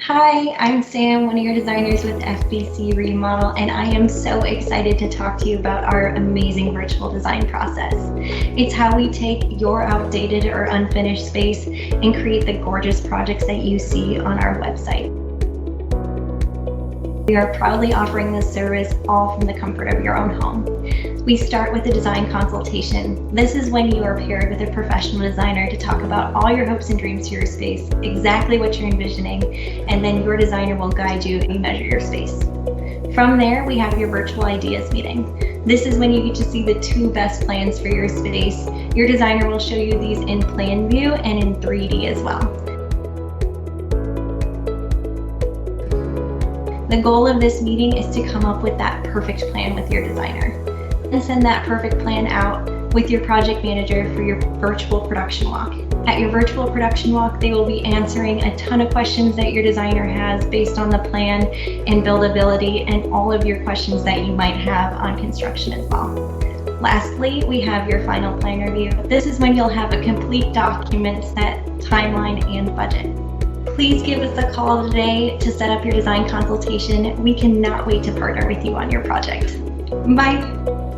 Hi, I'm Sam, one of your designers with FBC Remodel, and I am so excited to talk to you about our amazing virtual design process. It's how we take your outdated or unfinished space and create the gorgeous projects that you see on our website. We are proudly offering this service all from the comfort of your own home. We start with a design consultation. This is when you are paired with a professional designer to talk about all your hopes and dreams for your space, exactly what you're envisioning, and then your designer will guide you and measure your space. From there, we have your virtual ideas meeting. This is when you get to see the two best plans for your space. Your designer will show you these in plan view and in 3D as well. The goal of this meeting is to come up with that perfect plan with your designer. And send that perfect plan out with your project manager for your virtual production walk. At your virtual production walk, they will be answering a ton of questions that your designer has based on the plan and buildability and all of your questions that you might have on construction as well. Lastly, we have your final plan review. This is when you'll have a complete document set, timeline, and budget. Please give us a call today to set up your design consultation. We cannot wait to partner with you on your project. Bye.